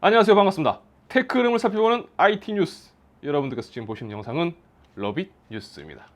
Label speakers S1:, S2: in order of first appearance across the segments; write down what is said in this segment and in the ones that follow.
S1: 안녕하세요, 반갑습니다. 테크 흐름을 살펴보는 IT 뉴스. 여러분들께서 지금 보시는 영상은 러빗 뉴스입니다.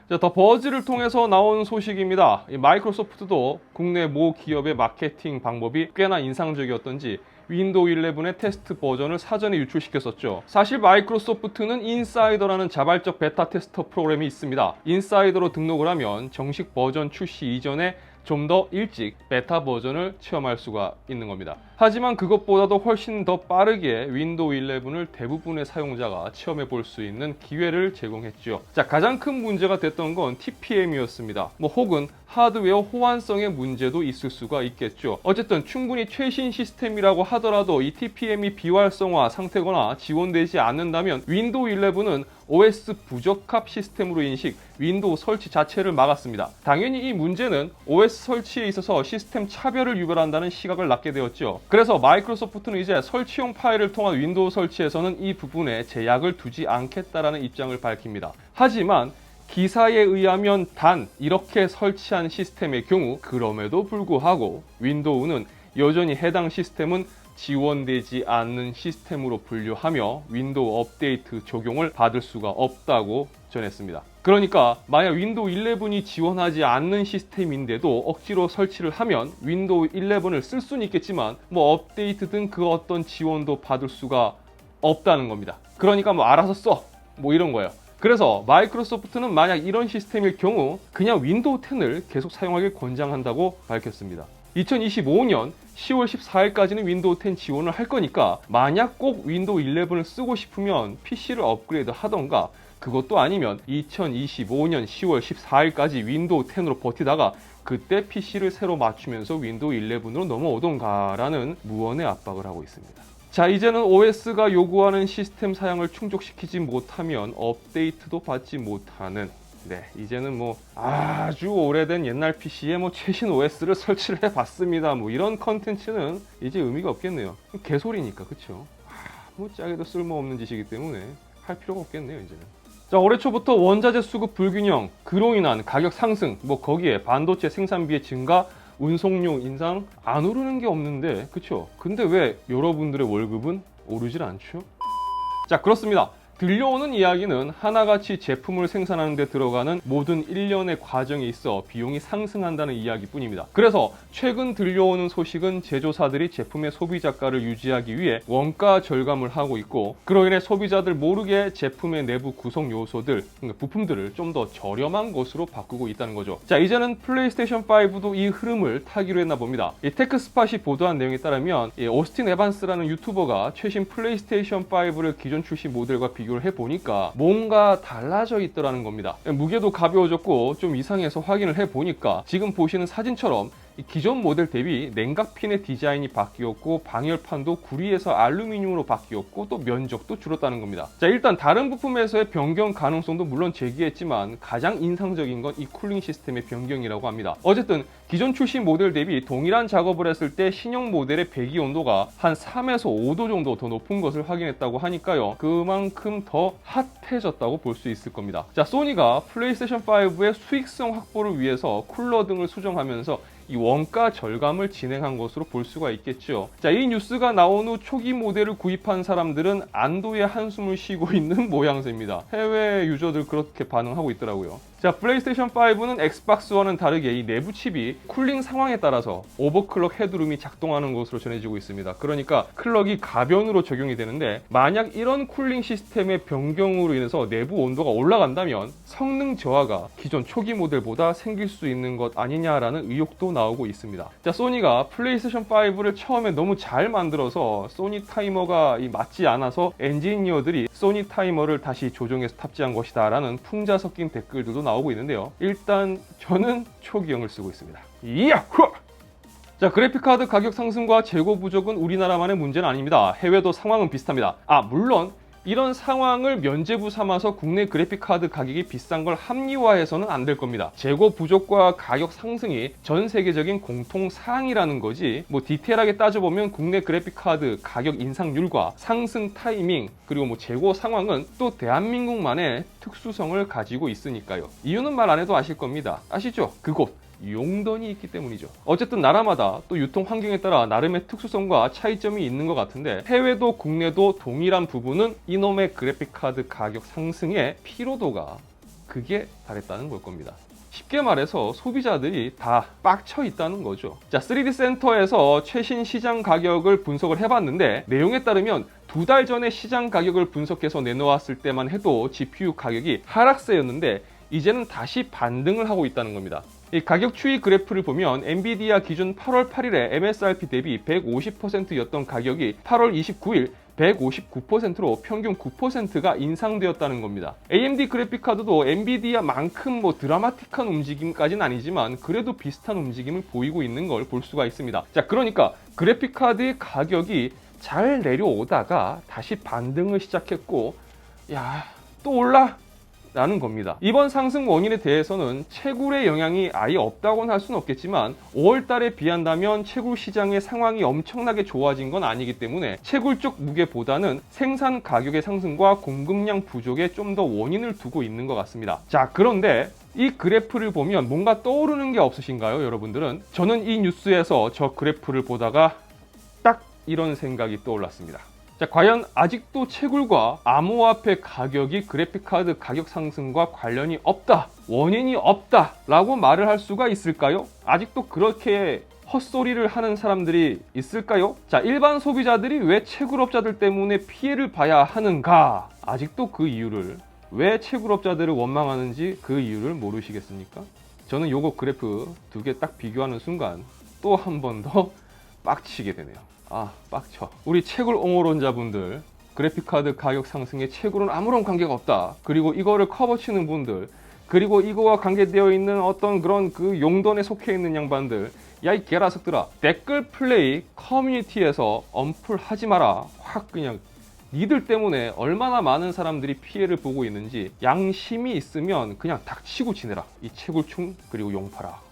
S1: 자, 더 버즈를 통해서 나온 소식입니다. 마이크로소프트도 국내 모 기업의 마케팅 방법이 꽤나 인상적이었던지 윈도우 11의 테스트 버전을 사전에 유출시켰었죠. 사실 마이크로소프트는 인사이더라는 자발적 베타 테스터 프로그램이 있습니다. 인사이더로 등록을 하면 정식 버전 출시 이전에 좀 더 일찍 베타 버전을 체험할 수가 있는 겁니다. 하지만 그것보다도 훨씬 더 빠르게 윈도우 11을 대부분의 사용자가 체험해 볼 수 있는 기회를 제공했죠. 자, 가장 큰 문제가 됐던 건 TPM이었습니다. 혹은 하드웨어 호환성의 문제도 있을 수가 있겠죠. 어쨌든 충분히 최신 시스템이라고 하더라도 이 TPM이 비활성화 상태거나 지원되지 않는다면 윈도우 11은 OS 부적합 시스템으로 인식, 윈도우 설치 자체를 막았습니다. 당연히 이 문제는 OS 설치에 있어서 시스템 차별을 유발한다는 시각을 낳게 되었죠. 그래서 마이크로소프트는 이제 설치용 파일을 통한 윈도우 설치에서는 이 부분에 제약을 두지 않겠다라는 입장을 밝힙니다. 하지만 기사에 의하면 단 이렇게 설치한 시스템의 경우 그럼에도 불구하고 윈도우는 여전히 해당 시스템은 지원되지 않는 시스템으로 분류하며 윈도우 업데이트 적용을 받을 수가 없다고 전했습니다. 그러니까 만약 윈도우 11이 지원하지 않는 시스템인데도 억지로 설치를 하면 윈도우 11을 쓸 수는 있겠지만 업데이트 등 그 어떤 지원도 받을 수가 없다는 겁니다. 그러니까 알아서 써 이런 거예요. 그래서 마이크로소프트는 만약 이런 시스템일 경우 그냥 윈도우 10을 계속 사용하길 권장한다고 밝혔습니다. 2025년 10월 14일까지는 윈도우 10 지원을 할 거니까 만약 꼭 윈도우 11을 쓰고 싶으면 PC를 업그레이드 하던가 그것도 아니면 2025년 10월 14일까지 윈도우 10으로 버티다가 그때 PC를 새로 맞추면서 윈도우 11으로 넘어오던가라는 무언의 압박을 하고 있습니다. 자, 이제는 OS가 요구하는 시스템 사양을 충족시키지 못하면 업데이트도 받지 못하는 이제는 아주 오래된 옛날 PC에 최신 OS를 설치를 해봤습니다. 이런 컨텐츠는 이제 의미가 없겠네요. 개소리니까, 그쵸? 짝에도 쓸모없는 짓이기 때문에 할 필요가 없겠네요, 이제는. 자, 올해 초부터 원자재 수급 불균형, 그로 인한 가격 상승, 거기에 반도체 생산비의 증가, 운송료 인상 안 오르는 게 없는데, 그쵸? 근데 왜 여러분들의 월급은 오르질 않죠? 자, 그렇습니다. 들려오는 이야기는 하나같이 제품을 생산하는 데 들어가는 모든 일련의 과정에 있어 비용이 상승한다는 이야기뿐입니다. 그래서 최근 들려오는 소식은 제조사들이 제품의 소비자가를 유지하기 위해 원가 절감을 하고 있고 그로 인해 소비자들 모르게 제품의 내부 구성 요소들, 부품들을 좀 더 저렴한 것으로 바꾸고 있다는 거죠. 자, 이제는 플레이스테이션 5도 이 흐름을 타기로 했나 봅니다. 이 테크스팟이 보도한 내용에 따르면 오스틴 에반스라는 유튜버가 최신 플레이스테이션 5를 기존 출시 모델과 비교를 해보니까 뭔가 달라져 있더라는 겁니다. 무게도 가벼워졌고 좀 이상해서 확인을 해보니까 지금 보시는 사진처럼 기존 모델 대비 냉각핀의 디자인이 바뀌었고 방열판도 구리에서 알루미늄으로 바뀌었고 또 면적도 줄었다는 겁니다. 자, 일단 다른 부품에서의 변경 가능성도 물론 제기했지만 가장 인상적인 건 이 쿨링 시스템의 변경이라고 합니다. 어쨌든 기존 출시 모델 대비 동일한 작업을 했을 때 신형 모델의 배기 온도가 한 3에서 5도 정도 더 높은 것을 확인했다고 하니까요. 그만큼 더 핫해졌다고 볼 수 있을 겁니다. 자, 소니가 플레이스테이션 5의 수익성 확보를 위해서 쿨러 등을 수정하면서 이 원가 절감을 진행한 것으로 볼 수가 있겠죠. 자, 이 뉴스가 나온 후 초기 모델을 구입한 사람들은 안도의 한숨을 쉬고 있는 모양새입니다. 해외 유저들 그렇게 반응하고 있더라고요. 자, 플레이스테이션 5는 엑스박스와는 다르게 이 내부 칩이 쿨링 상황에 따라서 오버클럭 헤드룸이 작동하는 것으로 전해지고 있습니다. 그러니까 클럭이 가변으로 적용이 되는데 만약 이런 쿨링 시스템의 변경으로 인해서 내부 온도가 올라간다면 성능 저하가 기존 초기 모델보다 생길 수 있는 것 아니냐라는 의혹도 나오고 있습니다. 자, 소니가 플레이스테이션 5를 처음에 너무 잘 만들어서 소니 타이머가 맞지 않아서 엔지니어들이 소니 타이머를 다시 조정해서 탑재한 것이다 라는 풍자 섞인 댓글들도 나오고 있는데요. 일단 저는 초기형을 쓰고 있습니다. 야후! 자, 그래픽카드 가격 상승과 재고 부족은 우리나라만의 문제는 아닙니다. 해외도 상황은 비슷합니다. 물론 이런 상황을 면죄부 삼아서 국내 그래픽카드 가격이 비싼 걸 합리화해서는 안 될 겁니다. 재고 부족과 가격 상승이 전 세계적인 공통 사항이라는 거지, 뭐 디테일하게 따져보면 국내 그래픽카드 가격 인상률과 상승 타이밍, 그리고 뭐 재고 상황은 또 대한민국만의 특수성을 가지고 있으니까요. 이유는 말 안 해도 아실 겁니다. 아시죠? 그곳 용돈이 있기 때문이죠. 어쨌든 나라마다 또 유통 환경에 따라 나름의 특수성과 차이점이 있는 것 같은데, 해외도 국내도 동일한 부분은 이놈의 그래픽카드 가격 상승의 피로도가 극에 달했다는 걸 겁니다. 쉽게 말해서 소비자들이 다 빡쳐 있다는 거죠. 자, 3D 센터에서 최신 시장 가격을 분석을 해봤는데, 내용에 따르면 2달 전에 시장 가격을 분석해서 내놓았을 때만 해도 GPU 가격이 하락세였는데 이제는 다시 반등을 하고 있다는 겁니다. 이 가격 추이 그래프를 보면 엔비디아 기준 8월 8일에 MSRP 대비 150%였던 가격이 8월 29일 159%로 평균 9%가 인상되었다는 겁니다. AMD 그래픽카드도 엔비디아만큼 뭐 드라마틱한 움직임까지는 아니지만 그래도 비슷한 움직임을 보이고 있는 걸 볼 수가 있습니다. 자, 그러니까 그래픽카드의 가격이 잘 내려오다가 다시 반등을 시작했고, 야, 또 올라? 라는 겁니다. 이번 상승 원인에 대해서는 채굴의 영향이 아예 없다고는 할 수는 없겠지만 5월 달에 비한다면 채굴 시장의 상황이 엄청나게 좋아진 건 아니기 때문에 채굴 쪽 무게보다는 생산 가격의 상승과 공급량 부족에 좀 더 원인을 두고 있는 것 같습니다. 자, 그런데 이 그래프를 보면 뭔가 떠오르는 게 없으신가요, 여러분들은? 저는 이 뉴스에서 저 그래프를 보다가 딱 이런 생각이 떠올랐습니다. 자, 과연 아직도 채굴과 암호화폐 가격이 그래픽카드 가격 상승과 관련이 없다, 원인이 없다 라고 말을 할 수가 있을까요? 아직도 그렇게 헛소리를 하는 사람들이 있을까요? 자, 일반 소비자들이 왜 채굴업자들 때문에 피해를 봐야 하는가? 아직도 그 이유를, 왜 채굴업자들을 원망하는지 그 이유를 모르시겠습니까? 저는 요거 그래프 2개 딱 비교하는 순간 또 한 번 더 빡치게 되네요. 아, 빡쳐. 우리 채굴 옹호론자분들, 그래픽카드 가격 상승에 채굴은 아무런 관계가 없다, 그리고 이거를 커버치는 분들, 그리고 이거와 관계되어 있는 어떤 그런 그 용돈에 속해 있는 양반들, 야, 이 개라석들아, 댓글 플레이 커뮤니티에서 언플하지 마라. 확 그냥 니들 때문에 얼마나 많은 사람들이 피해를 보고 있는지 양심이 있으면 그냥 닥치고 지내라. 이 채굴충 그리고 용팔아.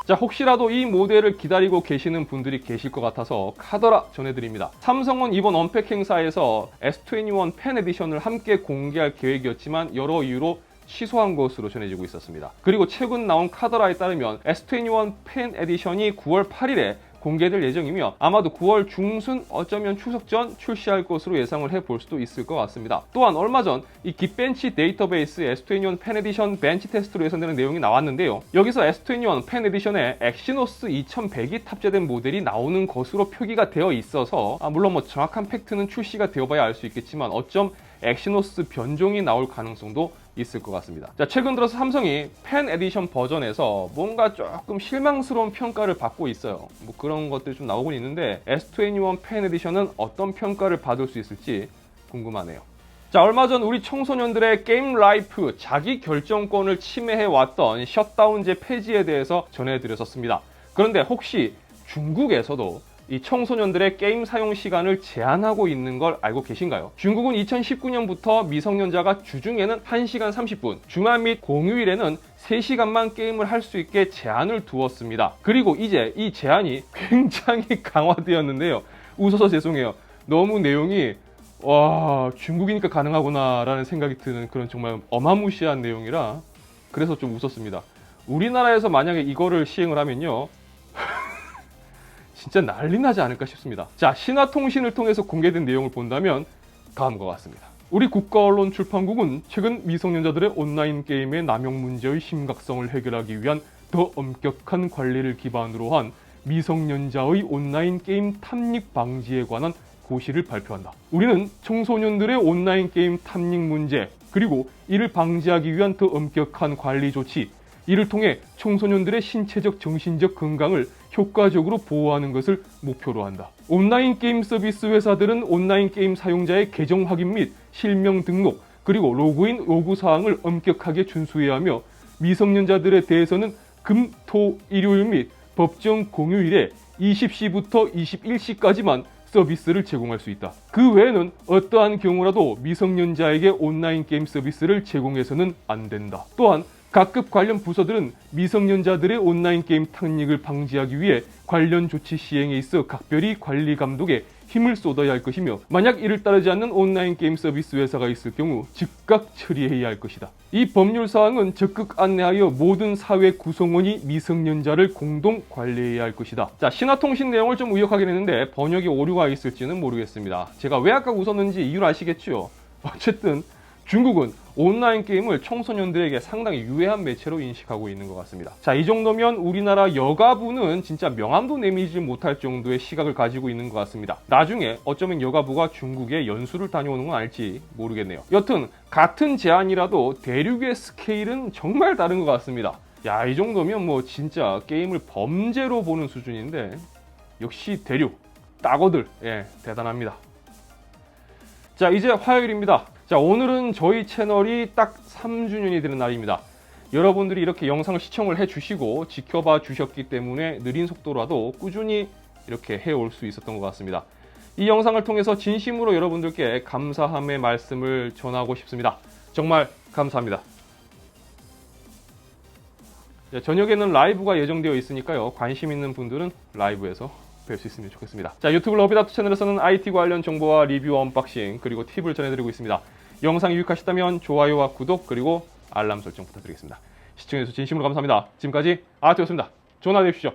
S1: 자, 혹시라도 이 모델을 기다리고 계시는 분들이 계실 것 같아서 카더라 전해드립니다. 삼성은 이번 언팩 행사에서 S21 펜 에디션을 함께 공개할 계획이었지만 여러 이유로 취소한 것으로 전해지고 있었습니다. 그리고 최근 나온 카더라에 따르면 S21 펜 에디션이 9월 8일에 공개될 예정이며 아마도 9월 중순, 어쩌면 추석 전 출시할 것으로 예상을 해볼 수도 있을 것 같습니다. 또한 얼마 전 이 긱벤치 데이터베이스 S21 펜 에디션 벤치 테스트로 예상되는 내용이 나왔는데요. 여기서 S21 펜 에디션에 엑시노스 2100이 탑재된 모델이 나오는 것으로 표기가 되어 있어서, 물론 뭐 정확한 팩트는 출시가 되어봐야 알 수 있겠지만 어쩜 엑시노스 변종이 나올 가능성도 있을 것 같습니다. 자, 최근 들어서 삼성이 펜 에디션 버전에서 뭔가 조금 실망스러운 평가를 받고 있어요. 뭐 그런 것들이 좀 나오고 있는데 S21 펜 에디션은 어떤 평가를 받을 수 있을지 궁금하네요. 자, 얼마 전 우리 청소년들의 게임 라이프, 자기 결정권을 침해해왔던 셧다운제 폐지에 대해서 전해드렸었습니다. 그런데 혹시 중국에서도 이 청소년들의 게임 사용 시간을 제한하고 있는 걸 알고 계신가요? 중국은 2019년부터 미성년자가 주중에는 1시간 30분, 주말 및 공휴일에는 3시간만 게임을 할 수 있게 제한을 두었습니다. 그리고 이제 이 제한이 굉장히 강화되었는데요. 웃어서 죄송해요. 너무 내용이 와, 중국이니까 가능하구나 라는 생각이 드는 그런 정말 어마무시한 내용이라 그래서 좀 웃었습니다. 우리나라에서 만약에 이거를 시행을 하면요 진짜 난리 나지 않을까 싶습니다. 자, 신화통신을 통해서 공개된 내용을 본다면 다음과 같습니다. 우리 국가언론출판국은 최근 미성년자들의 온라인 게임의 남용 문제의 심각성을 해결하기 위한 더 엄격한 관리를 기반으로 한 미성년자의 온라인 게임 탐닉 방지에 관한 고시를 발표한다. 우리는 청소년들의 온라인 게임 탐닉 문제, 그리고 이를 방지하기 위한 더 엄격한 관리 조치, 이를 통해 청소년들의 신체적, 정신적 건강을 효과적으로 보호하는 것을 목표로 한다. 온라인 게임 서비스 회사들은 온라인 게임 사용자의 계정 확인 및 실명 등록, 그리고 로그인 요구 사항을 엄격하게 준수해야 하며 미성년자들에 대해서는 금, 토, 일요일 및 법정 공휴일에 20시부터 21시까지만 서비스를 제공할 수 있다. 그 외에는 어떠한 경우라도 미성년자에게 온라인 게임 서비스를 제공해서는 안 된다. 또한 각급 관련 부서들은 미성년자들의 온라인 게임 탐닉을 방지하기 위해 관련 조치 시행에 있어 각별히 관리 감독에 힘을 쏟아야 할 것이며, 만약 이를 따르지 않는 온라인 게임 서비스 회사가 있을 경우 즉각 처리해야 할 것이다. 이 법률 사항은 적극 안내하여 모든 사회 구성원이 미성년자를 공동 관리해야 할 것이다. 자, 신화통신 내용을 좀 의역하긴 했는데 번역에 오류가 있을지는 모르겠습니다. 제가 왜 아까 웃었는지 이유를 아시겠죠? 어쨌든 중국은 온라인 게임을 청소년들에게 상당히 유해한 매체로 인식하고 있는 것 같습니다. 자, 이 정도면 우리나라 여가부는 진짜 명함도 내밀지 못할 정도의 시각을 가지고 있는 것 같습니다. 나중에 어쩌면 여가부가 중국에 연수를 다녀오는 건 알지 모르겠네요. 여튼 같은 제안이라도 대륙의 스케일은 정말 다른 것 같습니다. 야, 이 정도면 뭐 진짜 게임을 범죄로 보는 수준인데 역시 대륙 따거들, 예, 대단합니다. 자, 이제 화요일입니다. 자, 오늘은 저희 채널이 딱 3주년이 되는 날입니다. 여러분들이 이렇게 영상을 시청을 해주시고 지켜봐 주셨기 때문에 느린 속도라도 꾸준히 이렇게 해올 수 있었던 것 같습니다. 이 영상을 통해서 진심으로 여러분들께 감사함의 말씀을 전하고 싶습니다. 정말 감사합니다. 자, 저녁에는 라이브가 예정되어 있으니까요. 관심 있는 분들은 라이브에서 뵐 수 있으면 좋겠습니다. 자, 유튜브 러비다투 채널에서는 IT 관련 정보와 리뷰, 언박싱, 그리고 팁을 전해드리고 있습니다. 영상이 유익하시다면 좋아요와 구독, 그리고 알람 설정 부탁드리겠습니다. 시청해주셔서 진심으로 감사합니다. 지금까지 아트였습니다. 좋은 하루 되십시오.